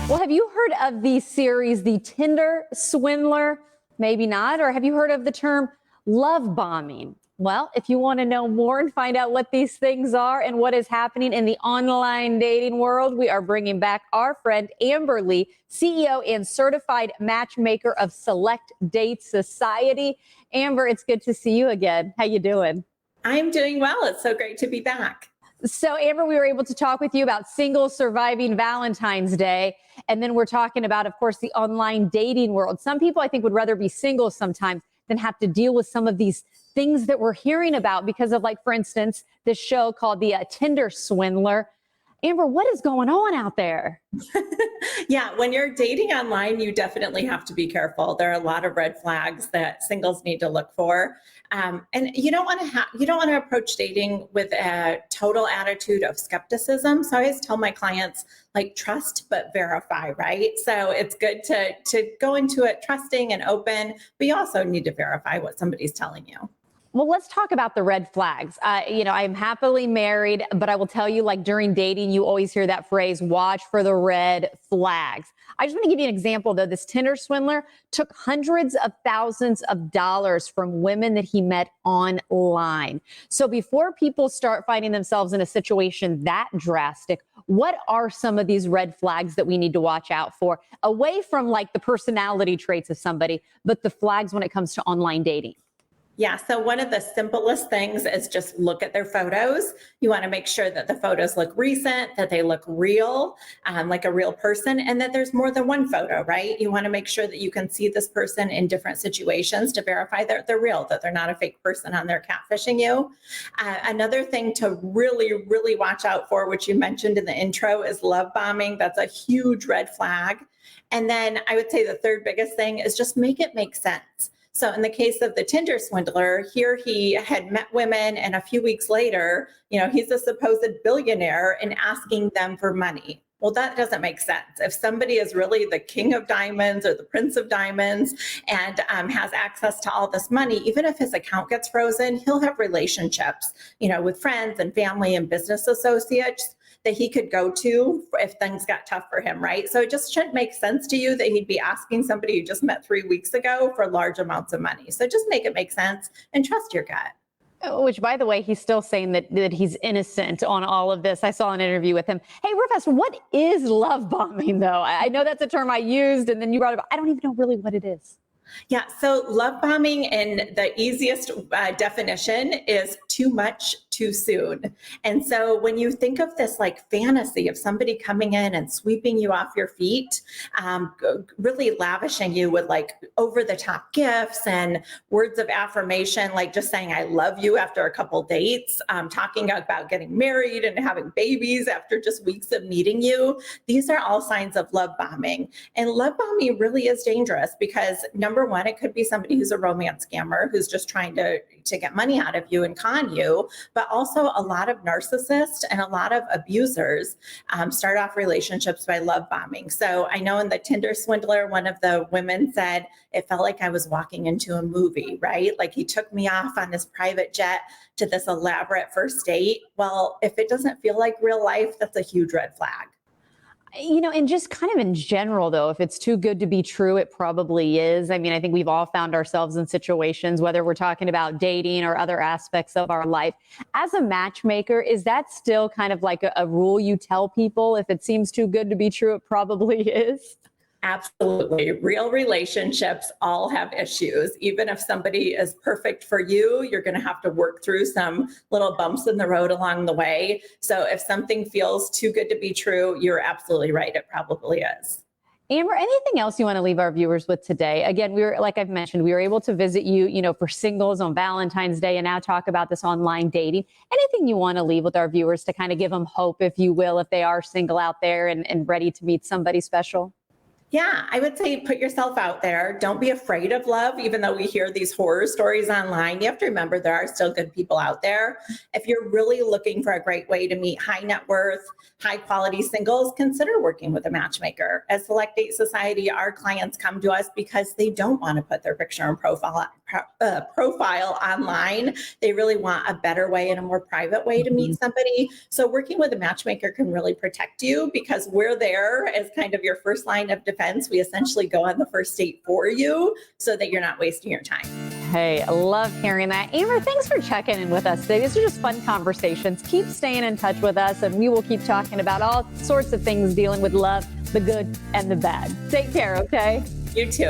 Well, have you heard of the series, The Tinder Swindler? Maybe not. Or have you heard of the term love bombing? Well, if you want to know more and find out what these things are and what is happening in the online dating world, we are bringing back our friend Amber Lee, CEO and certified matchmaker of Select Date Society. Amber, it's good to see you again. How you doing? I'm doing well. It's so great to be back. So, Amber, we were able to talk with you about singles surviving Valentine's Day. And then we're talking about, of course, the online dating world. Some people, I think, would rather be single sometimes than have to deal with some of these things that we're hearing about because of, like, for instance, this show called the Tinder Swindler. Amber, what is going on out there? Yeah, when you're dating online, you definitely have to be careful. There are a lot of red flags that singles need to look for, and you don't want to approach dating with a total attitude of skepticism. So I always tell my clients, like, trust but verify, right? So it's good to go into it trusting and open, but you also need to verify what somebody's telling you. Well, let's talk about the red flags. I'm happily married, but I will tell you, like, during dating, you always hear that phrase, watch for the red flags. I just want to give you an example, though. This Tinder swindler took hundreds of thousands of dollars from women that he met online. So before people start finding themselves in a situation that drastic, what are some of these red flags that we need to watch out for, away from, like, the personality traits of somebody, but the flags when it comes to online dating? Yeah, so one of the simplest things is just look at their photos. You want to make sure that the photos look recent, that they look real, like a real person, and that there's more than one photo, right? You want to make sure that you can see this person in different situations to verify that they're real, that they're not a fake person on there catfishing you. Another thing to really, really watch out for, which you mentioned in the intro, is love bombing. That's a huge red flag. And then I would say the third biggest thing is just make it make sense. So in the case of the Tinder swindler, here he had met women, and a few weeks later, he's a supposed billionaire and asking them for money. Well, that doesn't make sense. If somebody is really the king of diamonds or the prince of diamonds and has access to all this money, even if his account gets frozen, he'll have relationships, with friends and family and business associates that he could go to if things got tough for him, right? So it just shouldn't make sense to you that he'd be asking somebody you just met 3 weeks ago for large amounts of money. So just make it make sense and trust your gut. Which, by the way, he's still saying that he's innocent on all of this. I saw an interview with him. Hey, Professor, what is love bombing, though? I know that's a term I used, and then you brought it up. I don't even know really what it is. Yeah, so love bombing in the easiest definition is too much too soon. And so when you think of this like fantasy of somebody coming in and sweeping you off your feet, really lavishing you with like over the top gifts and words of affirmation, like just saying, I love you after a couple dates, talking about getting married and having babies after just weeks of meeting you, these are all signs of love bombing. And love bombing really is dangerous because number one, it could be somebody who's a romance scammer who's just trying to get money out of you and con you, but also a lot of narcissists and a lot of abusers start off relationships by love bombing. So I know in the Tinder swindler, one of the women said, it felt like I was walking into a movie, right? Like he took me off on this private jet to this elaborate first date. Well, if it doesn't feel like real life, that's a huge red flag. And just kind of in general, though, if it's too good to be true, it probably is. I mean, I think we've all found ourselves in situations, whether we're talking about dating or other aspects of our life. As a matchmaker, is that still kind of like a rule you tell people? If it seems too good to be true, it probably is. Absolutely. Real relationships all have issues. Even if somebody is perfect for you, you're going to have to work through some little bumps in the road along the way. So if something feels too good to be true, you're absolutely right. It probably is. Amber, anything else you want to leave our viewers with today? Again, like I've mentioned, we were able to visit you, for singles on Valentine's Day and now talk about this online dating. Anything you want to leave with our viewers to kind of give them hope, if you will, if they are single out there and ready to meet somebody special? Yeah, I would say put yourself out there. Don't be afraid of love, even though we hear these horror stories online. You have to remember there are still good people out there. If you're really looking for a great way to meet high net worth, high quality singles, consider working with a matchmaker. As Select Date Society, our clients come to us because they don't want to put their picture and profile profile online. They really want a better way and a more private way to meet somebody. So working with a matchmaker can really protect you because we're there as kind of your first line of defense. We essentially go on the first date for you so that you're not wasting your time. Hey, I love hearing that. Amber, thanks for checking in with us today. These are just fun conversations. Keep staying in touch with us, and we will keep talking about all sorts of things dealing with love, the good and the bad. Take care, okay? You too.